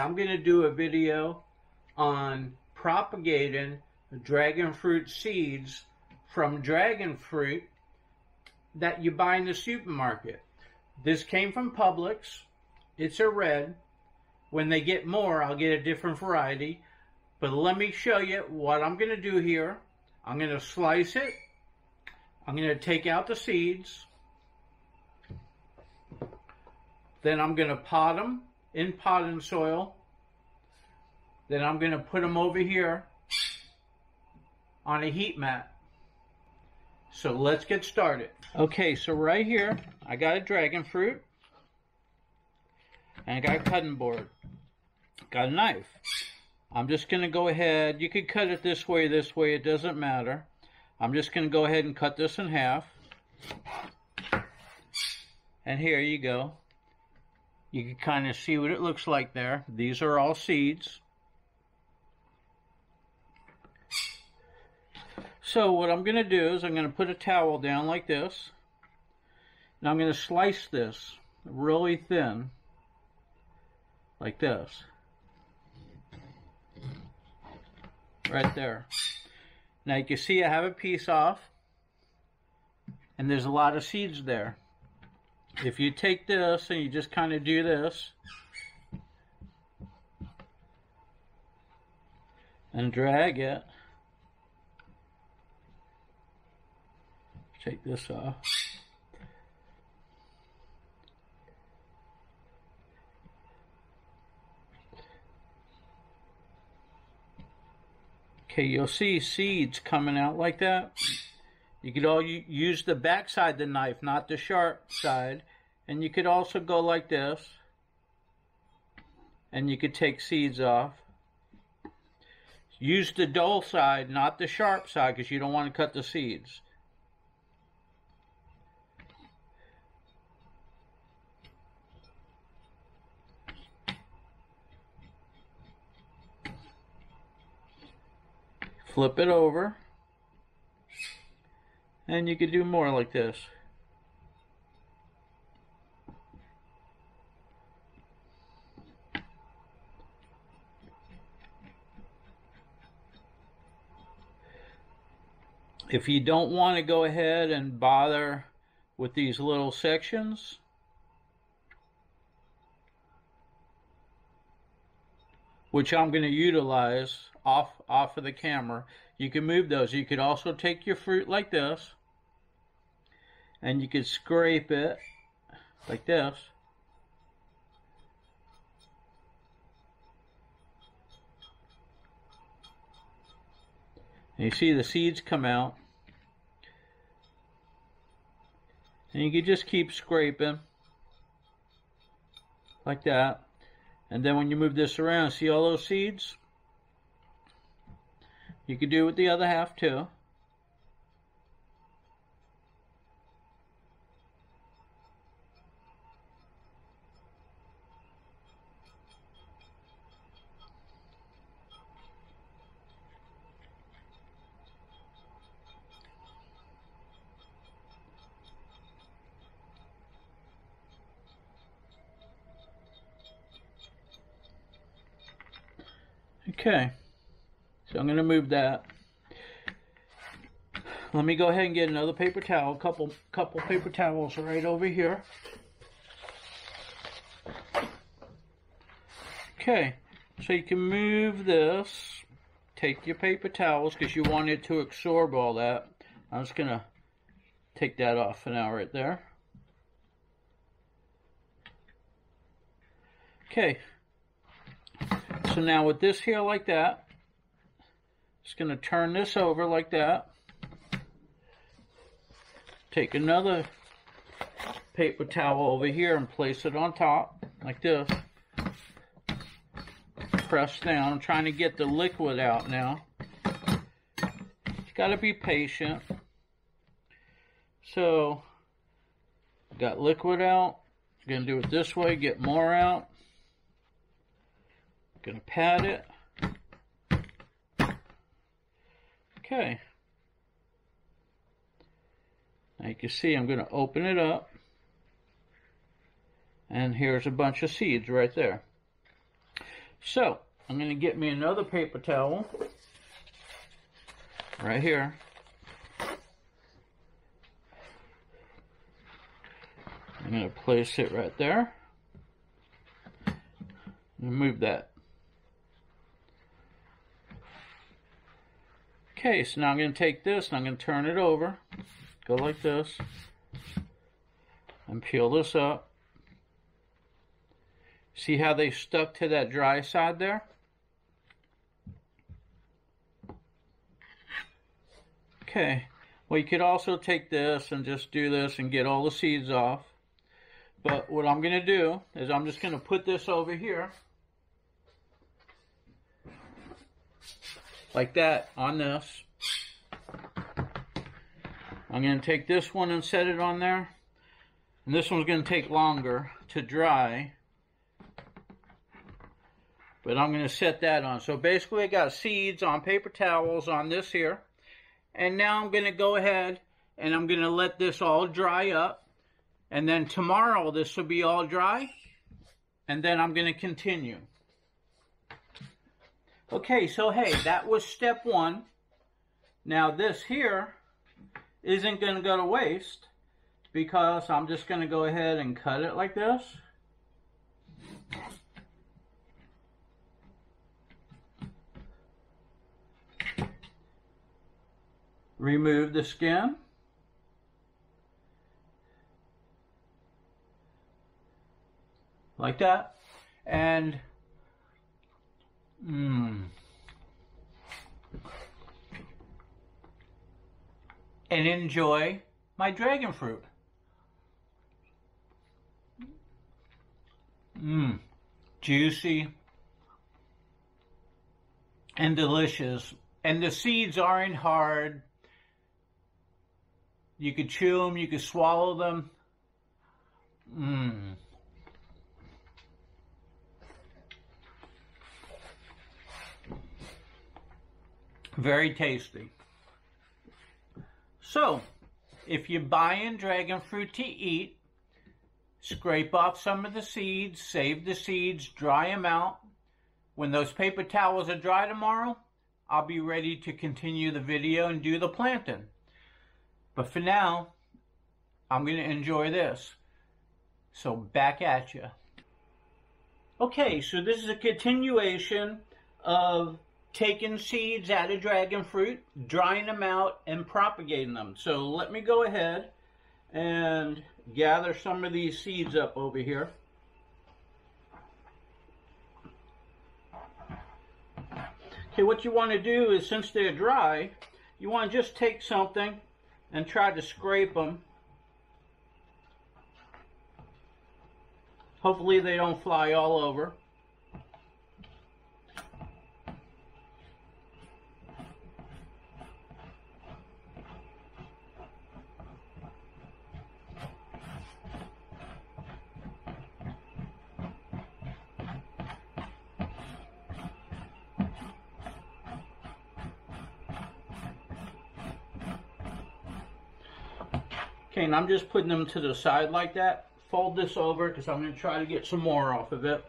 I'm going to do a video on propagating dragon fruit seeds from dragon fruit that you buy in the supermarket. This came from Publix. It's a red. When they get more, I'll get a different variety. But let me show you what I'm going to do here. I'm going to slice it. I'm going to take out the seeds. Then I'm going to pot them in potting soil. Then I'm going to put them over here on a heat mat. So let's get started. Okay, so right here, I got a dragon fruit. And I got a cutting board. Got a knife. I'm just going to go ahead. You could cut it this way, it doesn't matter. I'm just going to go ahead and cut this in half. And here you go. You can kind of see what it looks like there. These are all seeds. So what I'm going to do is I'm going to put a towel down like this. And I'm going to slice this really thin. Like this. Right there. Now you can see I have a piece off. And there's a lot of seeds there. If you take this and you just kind of do this. And drag it. Take this off. Okay, you'll see seeds coming out like that. You could all use the back side of the knife, not the sharp side. And you could also go like this. And you could take seeds off. Use the dull side, not the sharp side, because you don't want to cut the seeds. Flip it over, and you could do more like this. If you don't want to go ahead and bother with these little sections, which I'm going to utilize off of the camera, you can move those. You could also take your fruit like this, and you could scrape it like this. And you see the seeds come out, and you can just keep scraping like that. And then when you move this around, see all those seeds? You could do it with the other half too. Okay. So I'm going to move that. Let me go ahead and get another paper towel. Couple paper towels right over here. Okay. So you can move this. Take your paper towels because you want it to absorb all that. I'm just going to take that off for now right there. Okay. So now with this here like that, just going to turn this over like that. Take another paper towel over here and place it on top like this. Press down. I'm trying to get the liquid out now. You got to be patient. So, got liquid out. I'm going to do it this way, get more out. Going to pat it. Okay. Now you can see I'm going to open it up. And here's a bunch of seeds right there. So I'm going to get me another paper towel right here. I'm going to place it right there. Move that. Okay, so now I'm going to take this and I'm going to turn it over. Go like this. And peel this up. See how they stuck to that dry side there? Okay. Well, you could also take this and just do this and get all the seeds off. But what I'm going to do is I'm just going to put this over here. Like that on this. I'm going to take this one and set it on there. And this one's going to take longer to dry. But I'm going to set that on. So basically I got seeds on paper towels on this here. And now I'm going to go ahead and I'm going to let this all dry up. And then tomorrow this will be all dry. And then I'm going to continue. Okay, so hey, that was step one. Now this here isn't going to go to waste because I'm just going to go ahead and cut it like this. Remove the skin. Like that. And and enjoy my dragon fruit. Juicy and delicious. And the seeds aren't hard. You could chew them, you could swallow them. Very tasty. So, if you're buying dragon fruit to eat, scrape off some of the seeds, save the seeds, dry them out. When those paper towels are dry tomorrow, I'll be ready to continue the video and do the planting. But for now, I'm going to enjoy this. So back at you. Okay, so this is a continuation of taking seeds out of dragon fruit, drying them out, and propagating them. So let me go ahead and gather some of these seeds up over here. Okay, what you want to do is, since they're dry, you want to just take something and try to scrape them. Hopefully they don't fly all over. Okay, and I'm just putting them to the side like that. Fold this over because I'm going to try to get some more off of it.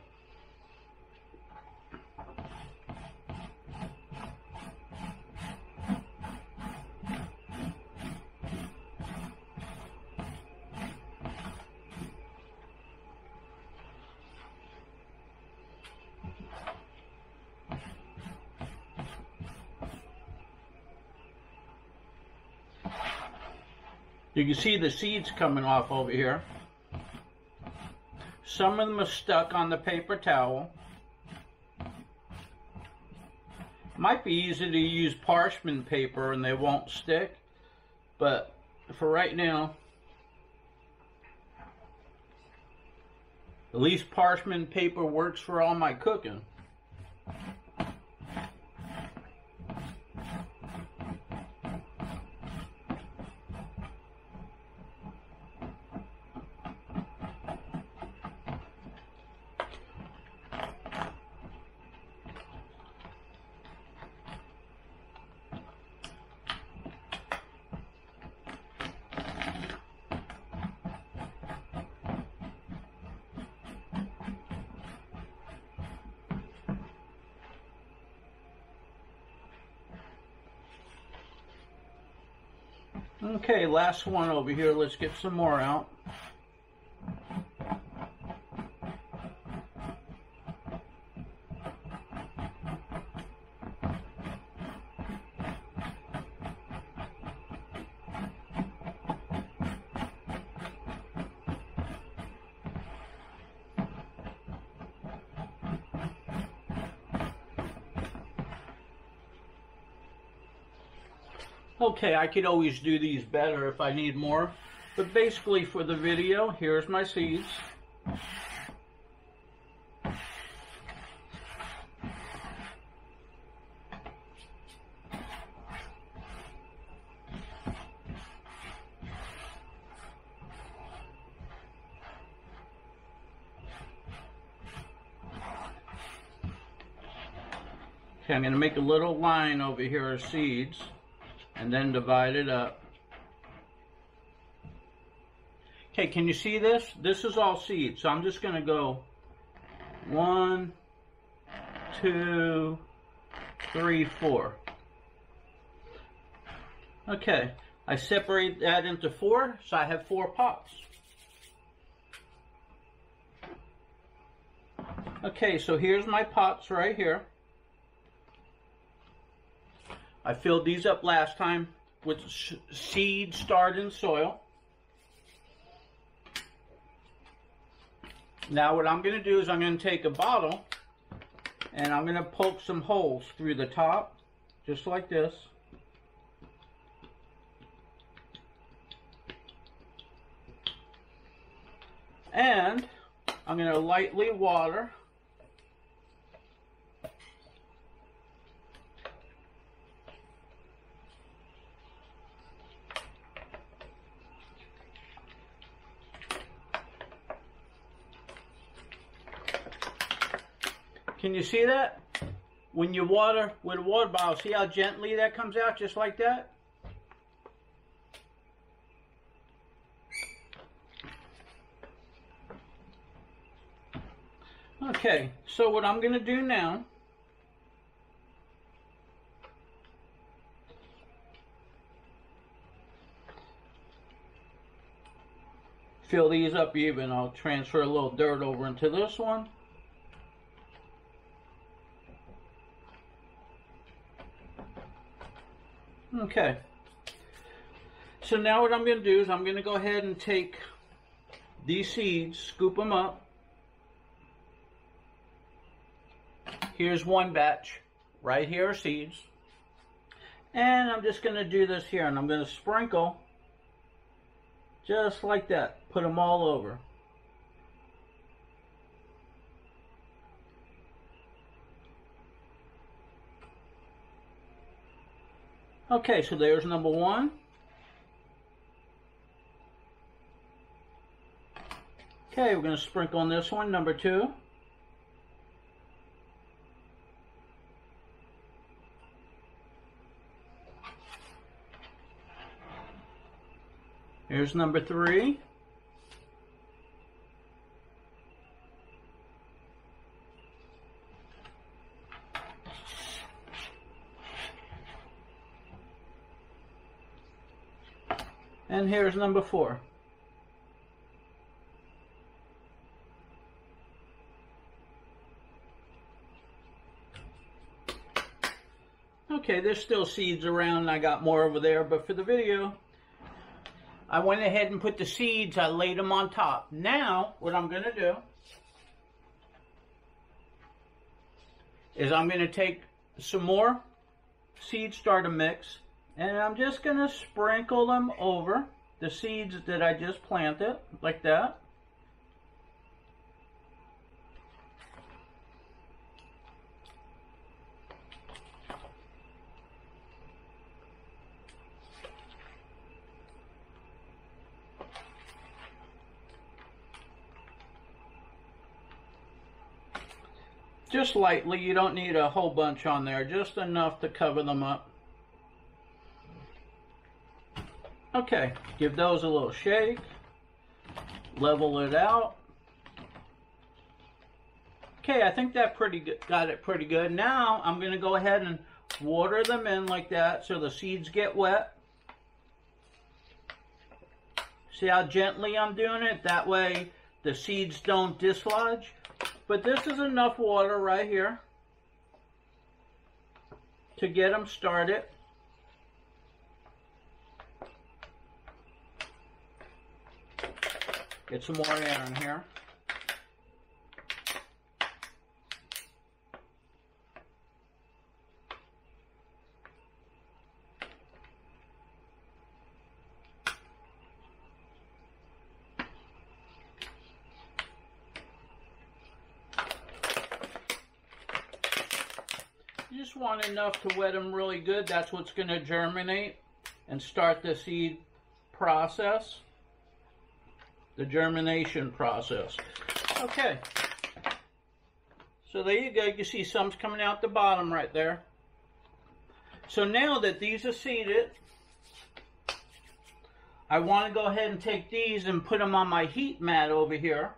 You can see the seeds coming off over here. Some of them are stuck on the paper towel. Might be easy to use parchment paper and they won't stick, but for right now, at least parchment paper works for all my cooking. Okay, last one over here. Let's get some more out. Okay, I could always do these better if I need more, but basically for the video, here's my seeds. Okay, I'm going to make a little line over here of seeds and then divide it up. Okay, can you see this? This is all seeds, so I'm just going to go 1, 2, 3, 4. Okay, I separate that into 4, so I have 4 pots. Okay, so here's my pots right here. I filled these up last time with seed starred in soil. Now what I'm going to do is I'm going to take a bottle and I'm going to poke some holes through the top, just like this. And I'm going to lightly water. Can you see that? When you water with a water bottle, see how gently that comes out, just like that? Okay, so what I'm going to do now, fill these up even. I'll transfer a little dirt over into this one. Okay, so now what I'm going to do is I'm going to go ahead and take these seeds, scoop them up. Here's one batch. Right here are seeds. And I'm just going to do this here, and I'm going to sprinkle just like that. Put them all over. Okay, so there's number 1. Okay, we're going to sprinkle on this one, number 2. Here's number 3. And here's number 4. Okay, there's still seeds around. I got more over there, but for the video, I went ahead and put the seeds, I laid them on top. Now, what I'm going to do is I'm going to take some more seed starter mix, and I'm just going to sprinkle them over the seeds that I just planted, like that. Just lightly, you don't need a whole bunch on there, just enough to cover them up. Okay, give those a little shake, level it out. Okay, I think that got it pretty good. Now I'm going to go ahead and water them in like that so the seeds get wet. See how gently I'm doing it? That way the seeds don't dislodge. But this is enough water right here to get them started. Get some more air in here. You just want enough to wet them really good. That's what's going to germinate and start the seed process, the germination process. Okay, so there you go. You see some's coming out the bottom right there. So now that these are seeded, I want to go ahead and take these and put them on my heat mat over here,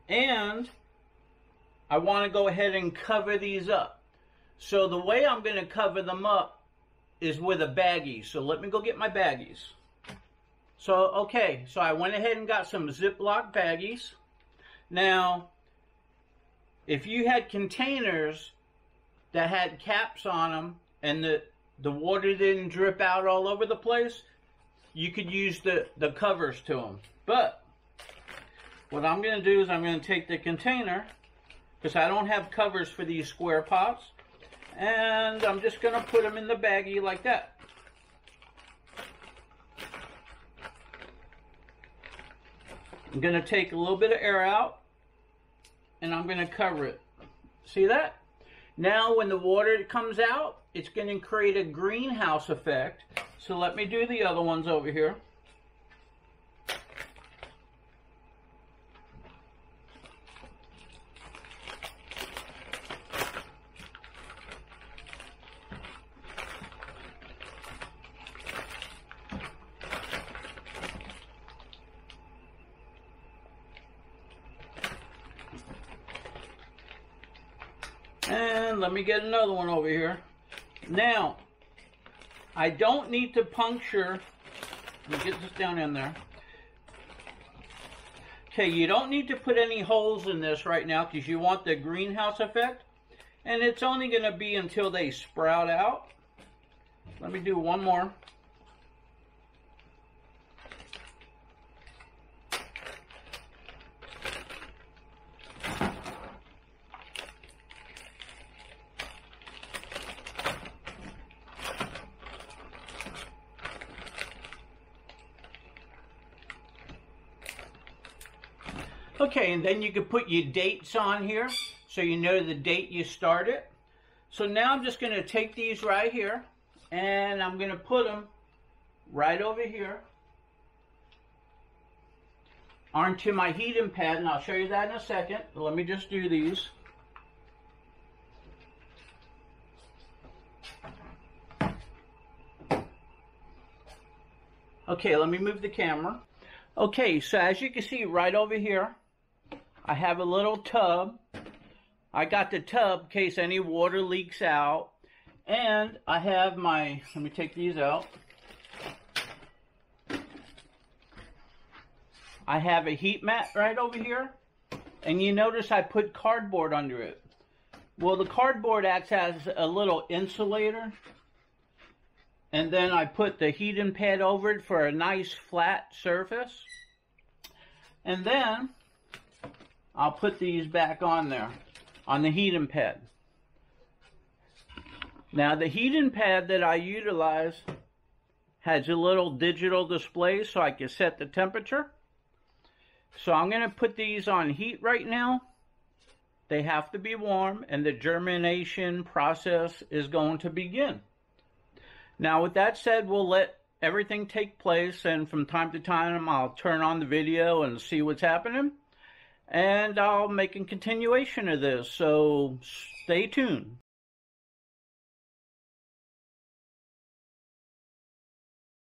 and I want to go ahead and cover these up. So the way I'm going to cover them up is with a baggie. So let me go get my baggies. So, okay, so I went ahead and got some Ziploc baggies. Now, if you had containers that had caps on them and the water didn't drip out all over the place, you could use the covers to them. But what I'm going to do is I'm going to take the container, because I don't have covers for these square pots, and I'm just going to put them in the baggie like that. I'm going to take a little bit of air out, and I'm going to cover it. See that? Now when the water comes out, it's going to create a greenhouse effect. So let me do the other ones over here. And let me get another one over here. Now, I don't need to puncture. Let me get this down in there. Okay, you don't need to put any holes in this right now because you want the greenhouse effect. And it's only going to be until they sprout out. Let me do one more. Okay, and then you can put your dates on here so you know the date you started. So now I'm just going to take these right here and I'm going to put them right over here onto my heating pad, and I'll show you that in a second. Let me just do these. Okay, let me move the camera. Okay, so as you can see right over here, I have a little tub. I got the tub in case any water leaks out. And I have my, let me take these out. I have a heat mat right over here. And you notice I put cardboard under it. Well, the cardboard acts as a little insulator. And then I put the heating pad over it for a nice flat surface. And then I'll put these back on there, on the heating pad. Now the heating pad that I utilize has a little digital display so I can set the temperature. So I'm going to put these on heat right now. They have to be warm and the germination process is going to begin. Now with that said, we'll let everything take place, and from time to time I'll turn on the video and see what's happening. And I'll make a continuation of this, so stay tuned.